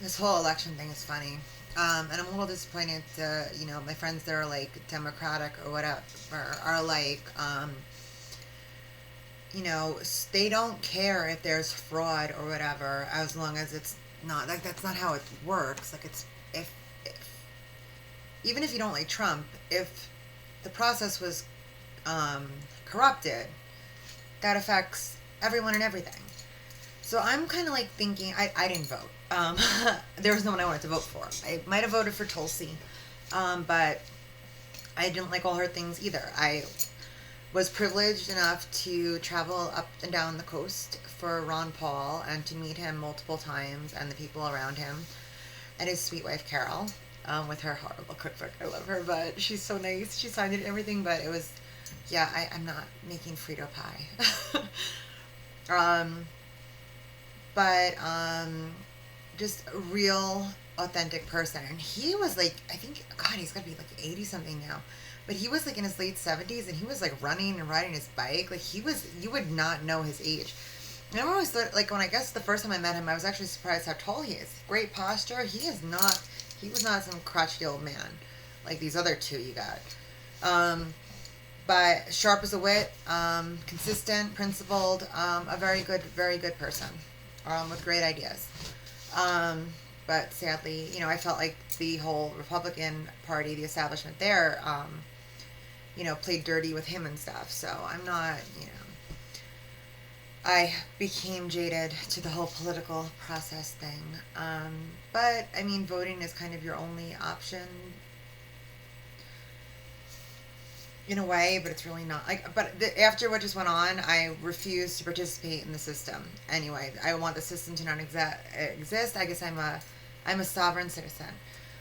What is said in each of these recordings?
This whole election thing is funny. And I'm a little disappointed. My friends that are like Democratic or whatever are like, they don't care if there's fraud or whatever, as long as it's not like that's not how it works. Like if even if you don't like Trump, if the process was um, corrupted, that affects everyone and everything. So I'm kind of like thinking, I didn't vote. There was no one I wanted to vote for. I might have voted for Tulsi, but I didn't like all her things either. I was privileged enough to travel up and down the coast for Ron Paul and to meet him multiple times and the people around him and his sweet wife Carol, with her horrible cookbook. I love her, but she's so nice. She signed it and everything, but it was, yeah, I'm not making Frito pie. um, but just a real authentic person. And he was like, I think, God, he's got to be like 80 something now. But he was like in his late 70s and he was like running and riding his bike. Like he was, you would not know his age. And I always thought, like, when I guess the first time I met him, I was actually surprised how tall he is. Great posture. He was not some crotchety old man like these other two you got. But sharp as a whit, consistent, principled, a very good person, with great ideas. Um, but sadly, I felt like the whole Republican Party, the establishment there, played dirty with him and stuff. So I'm not, I became jaded to the whole political process thing. But I mean, voting is kind of your only option in a way, but it's really not. Like, but after what just went on, I refuse to participate in the system. Anyway, I want the system to not exist. I guess I'm a sovereign citizen.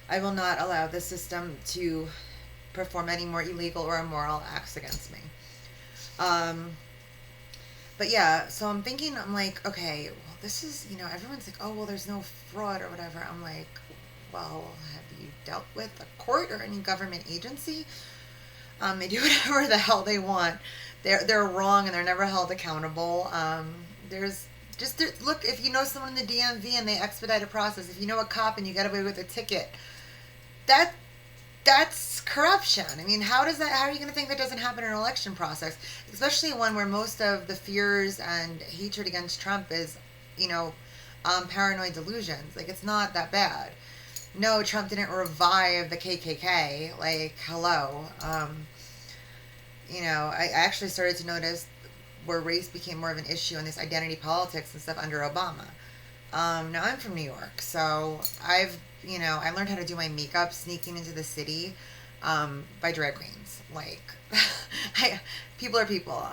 I will not allow the system to perform any more illegal or immoral acts against me. Um, but yeah, so I'm thinking, I'm like, okay, well, this is, everyone's like, oh, well, there's no fraud or whatever. I'm like, well, have you dealt with a court or any government agency? They do whatever the hell they want. They're wrong and they're never held accountable. There's just look, if you know someone in the DMV and they expedite a process, if you know a cop and you get away with a ticket, that that's corruption. I mean, how are you going to think that doesn't happen in an election process, especially one where most of the fears and hatred against Trump is, you know, paranoid delusions. Like, it's not that bad. No, Trump didn't revive the KKK. Like, hello. I actually started to notice where race became more of an issue in this identity politics and stuff under Obama. Now I'm from New York, so I learned how to do my makeup sneaking into the city, by drag queens. Like, people are people.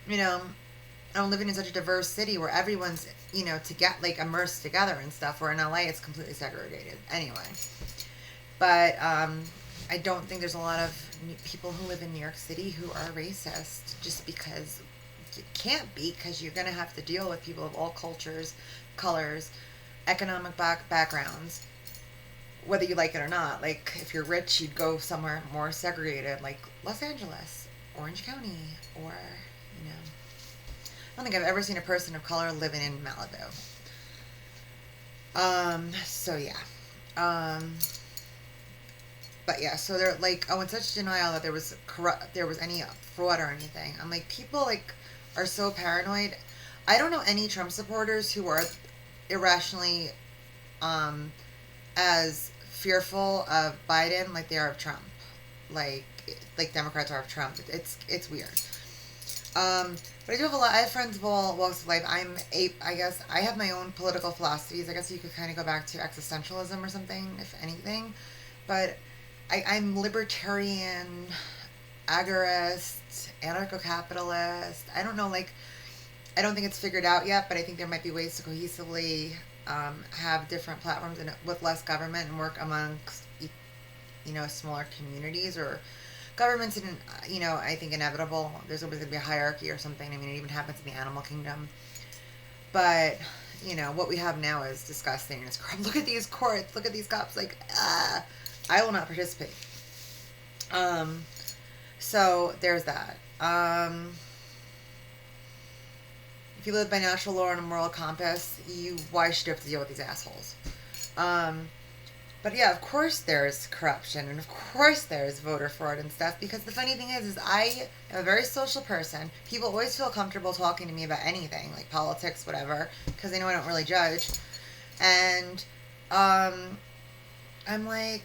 You know, I'm living in such a diverse city where everyone's, to get like immersed together and stuff. Where in LA it's completely segregated. Anyway, but I don't think there's a lot of people who live in New York City who are racist, just because you can't be, because you're going to have to deal with people of all cultures, colors, economic backgrounds, whether you like it or not. Like, if you're rich, you'd go somewhere more segregated, like Los Angeles, Orange County, or, I don't think I've ever seen a person of color living in Malibu. So yeah. But yeah, so they're like, oh, in such denial that there was any fraud or anything. I'm like, people like are so paranoid. I don't know any Trump supporters who are irrationally, um, as fearful of Biden like they are of Trump, like Democrats are of Trump. It's weird. But I do have a lot. I have friends of all walks of life. I guess I have my own political philosophies. I guess you could kind of go back to existentialism or something, if anything. But I'm libertarian, agorist, anarcho-capitalist. I don't know, like, I don't think it's figured out yet, but I think there might be ways to cohesively, have different platforms and with less government and work amongst, smaller communities or governments. And, I think inevitable. There's always going to be a hierarchy or something. I mean, it even happens in the animal kingdom. But, what we have now is disgusting. It's corrupt. Look at these courts. Look at these cops. Like, I will not participate. Um, so there's that. If you live by natural law and a moral compass, why should you have to deal with these assholes? Um, but yeah, of course there's corruption, and of course there's voter fraud and stuff. Because the funny thing is I am a very social person. People always feel comfortable talking to me about anything, like politics, whatever, because they know I don't really judge. And um, I'm like,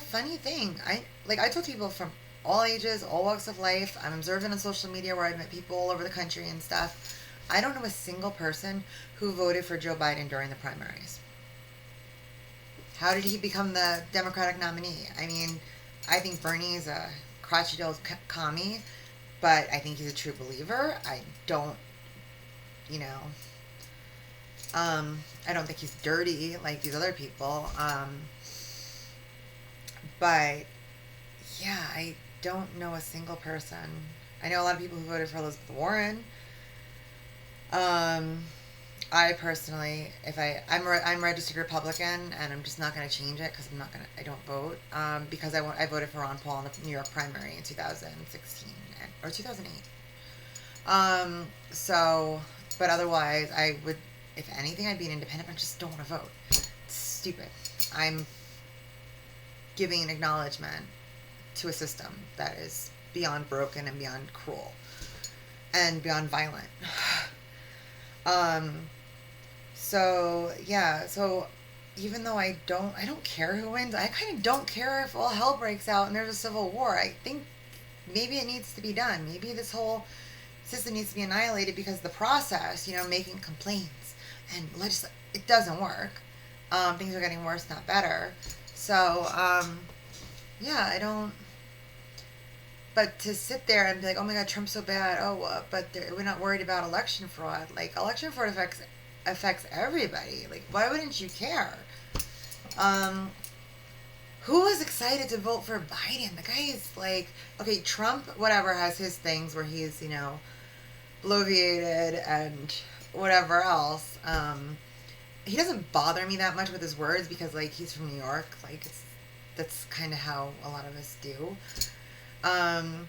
funny thing. I told people from all ages, all walks of life. I'm observant on social media where I've met people all over the country and stuff. I don't know a single person who voted for Joe Biden during the primaries. How did he become the Democratic nominee? I mean, I think Bernie is a crotchety old commie, but I think he's a true believer. Don't, you know, I don't think he's dirty like these other people. But yeah, I don't know a single person. I know a lot of people who voted for Elizabeth Warren. Um, I personally, if I'm registered Republican, and I'm just not going to change it because I don't vote, because I voted for Ron Paul in the New York primary in 2016 or 2008. So, but otherwise, I would, if anything, I'd be an independent, but I just don't want to vote. It's stupid. I'm giving an acknowledgement to a system that is beyond broken and beyond cruel and beyond violent. So yeah, so even though I don't care who wins, I kind of don't care if all hell breaks out and there's a civil war. I think maybe it needs to be done. Maybe this whole system needs to be annihilated because the process, making complaints and it doesn't work. Things are getting worse, not better. So, yeah, I don't. But to sit there and be like, oh my God, Trump's so bad. Oh, but we're not worried about election fraud. Like, election fraud affects everybody. Like, why wouldn't you care? Who was excited to vote for Biden? The guy is like, okay, Trump, whatever, has his things where he's, bloviated and whatever else. He doesn't bother me that much with his words because, like, he's from New York. Like, that's kind of how a lot of us do. And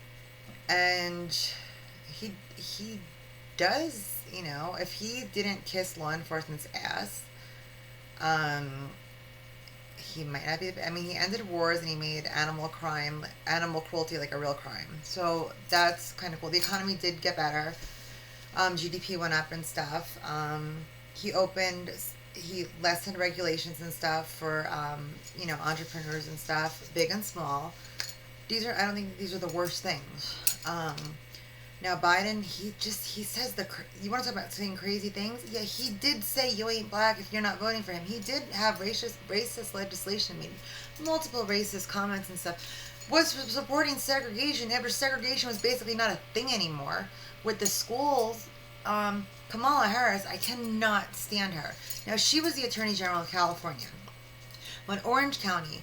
he does, if he didn't kiss law enforcement's ass, he might not be. I mean, he ended wars and he made animal cruelty like a real crime. So that's kind of cool. The economy did get better. GDP went up and stuff. He lessened regulations and stuff for, entrepreneurs and stuff, big and small. I don't think these are the worst things. Now Biden, he says you want to talk about saying crazy things? Yeah, he did say you ain't black if you're not voting for him. He did have racist legislation, made multiple racist comments and stuff. Was supporting segregation after segregation was basically not a thing anymore. With the schools, Kamala Harris, I cannot stand her. Now she was the Attorney General of California. When Orange County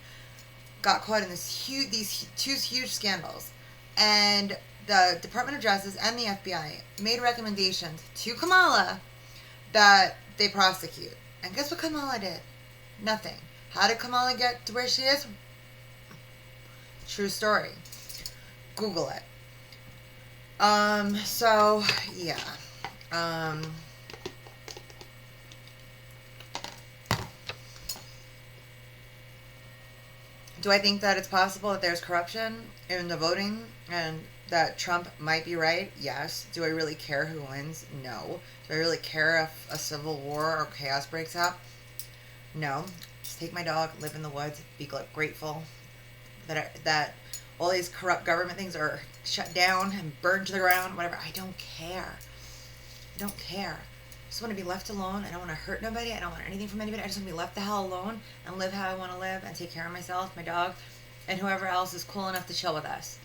got caught in these two huge scandals, and the Department of Justice and the FBI made recommendations to Kamala that they prosecute. And guess what Kamala did? Nothing. How did Kamala get to where she is? True story. Google it. So, yeah. Do I think that it's possible that there's corruption in the voting and that Trump might be right? Yes. Do I really care who wins? No. Do I really care if a civil war or chaos breaks out? No. Just take my dog, live in the woods, be grateful that all these corrupt government things are shut down and burned to the ground, whatever. I don't care. I don't care. I just want to be left alone. I don't want to hurt nobody. I don't want anything from anybody. I just want to be left the hell alone and live how I want to live and take care of myself, my dog, and whoever else is cool enough to chill with us.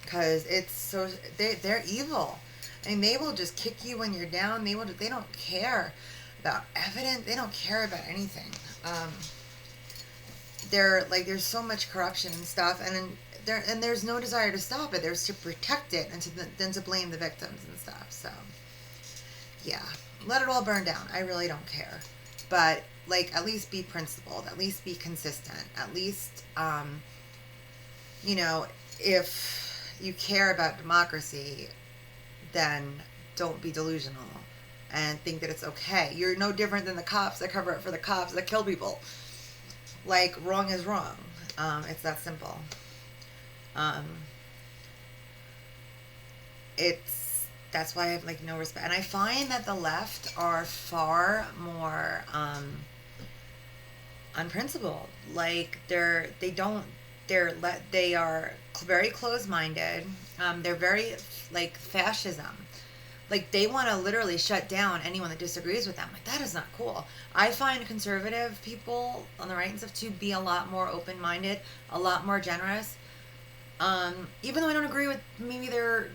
Because it's so they're evil. I mean, they will just kick you when you're down. They don't care about evidence. They don't care about anything. There's so much corruption and stuff, and there's no desire to stop it. There's to protect it and then to blame the victims and stuff. So, yeah, let it all burn down. I really don't care, but at least be principled. At least be consistent. At least, if you care about democracy, then don't be delusional and think that it's okay. You're no different than the cops that cover up for the cops that kill people. Like, wrong is wrong. It's that simple. Um, that's why I have like no respect. And I find that the left are far more unprincipled. Like they are very close minded. They're very like fascism. Like they want to literally shut down anyone that disagrees with them. Like that is not cool. I find conservative people on the right and stuff to be a lot more open minded, a lot more generous. Even though I don't agree with maybe their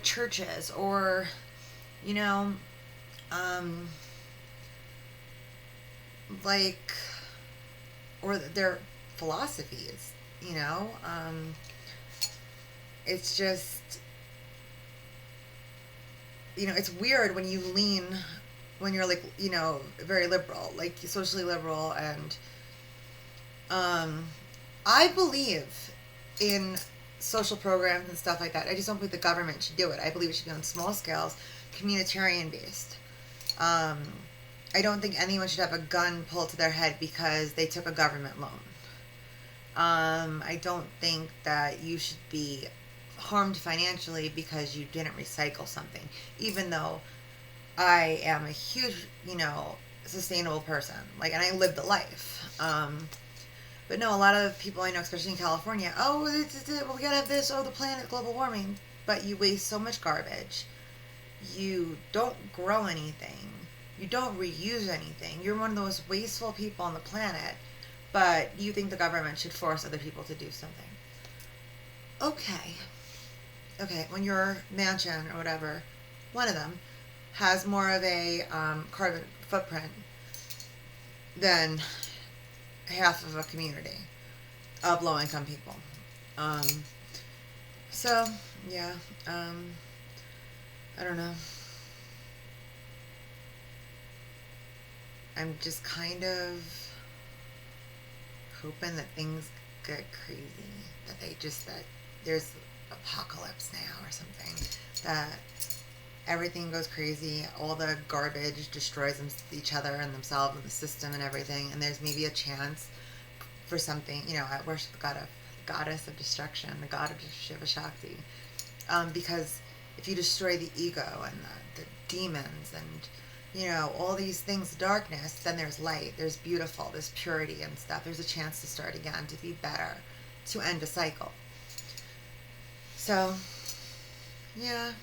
churches or, you know, um, like, or their philosophies, it's just, it's weird when when you're like, very liberal, like socially liberal. And, I believe in social programs and stuff like that. I just don't believe the government should do it. I believe it should be on small scales, communitarian based. I don't think anyone should have a gun pulled to their head because they took a government loan. I don't think that you should be harmed financially because you didn't recycle something, even though I am a huge, sustainable person. Like, and I live the life. But no, a lot of people I know, especially in California, well, we gotta have this, the planet, global warming. But you waste so much garbage. You don't grow anything. You don't reuse anything. You're one of the most wasteful people on the planet, but you think the government should force other people to do something. Okay, when your mansion or whatever, one of them, has more of a carbon footprint than half of a community of low-income people. So, yeah, I don't know. I'm just kind of hoping that things get crazy, that there's apocalypse now or something, that everything goes crazy, all the garbage destroys each other and themselves and the system and everything, and there's maybe a chance for something. I worship the goddess of destruction, the god of Shiva Shakti, because if you destroy the ego and the demons and all these things, darkness, then there's light, there's beautiful, there's purity and stuff. There's a chance to start again, to be better, to end a cycle. So, yeah.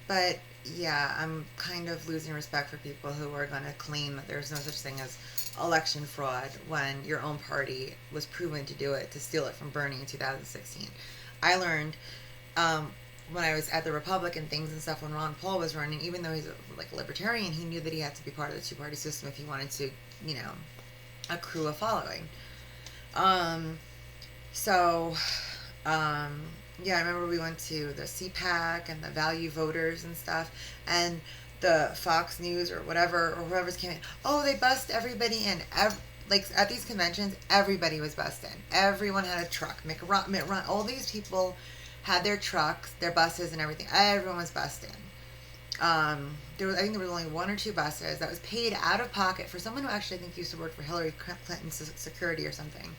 But yeah, I'm kind of losing respect for people who are going to claim that there's no such thing as election fraud when your own party was proven to do it, to steal it from Bernie in 2016. I learned, when I was at the Republican things and stuff, when Ron Paul was running, even though he's a libertarian, he knew that he had to be part of the two-party system if he wanted to, accrue a following. Yeah, I remember we went to the CPAC and the Value Voters and stuff, and the Fox News or whatever, or whoever's came in, they bust everybody in. At these conventions, everybody was busted. Everyone had a truck. Mitt Romney, all these people had their trucks, their buses, and everything. Everyone was busted. I think there was only one or two buses that was paid out of pocket for someone who actually, I think, used to work for Hillary Clinton's security or something.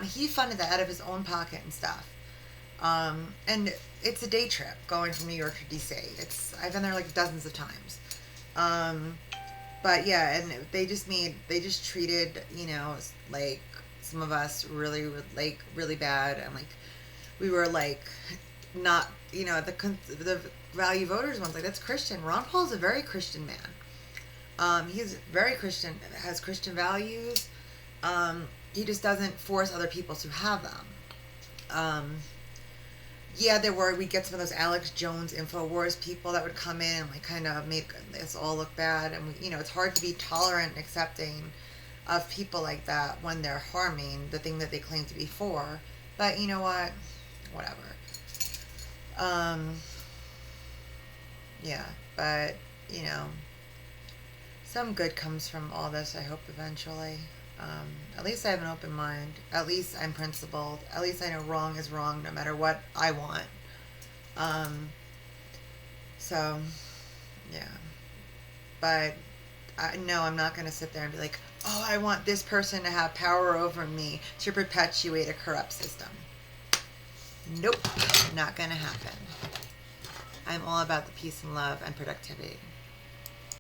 He funded that out of his own pocket and stuff. And it's a day trip going from New York to DC. I've been there like dozens of times. But yeah, and they just treated, like some of us really bad, and like we were like not, the Value Voters ones, like that's Christian. Ron Paul's a very Christian man. He's very Christian, has Christian values. He just doesn't force other people to have them. Yeah, we'd get some of those Alex Jones InfoWars people that would come in and like kind of make us all look bad. And, it's hard to be tolerant and accepting of people like that when they're harming the thing that they claim to be for. But you know what? Whatever. Yeah, but, some good comes from all this, I hope, eventually. At least I have an open mind. At least I'm principled. At least I know wrong is wrong no matter what I want. So, yeah. But no, I'm not going to sit there and be like, oh, I want this person to have power over me to perpetuate a corrupt system. Nope, not going to happen. I'm all about the peace and love and productivity.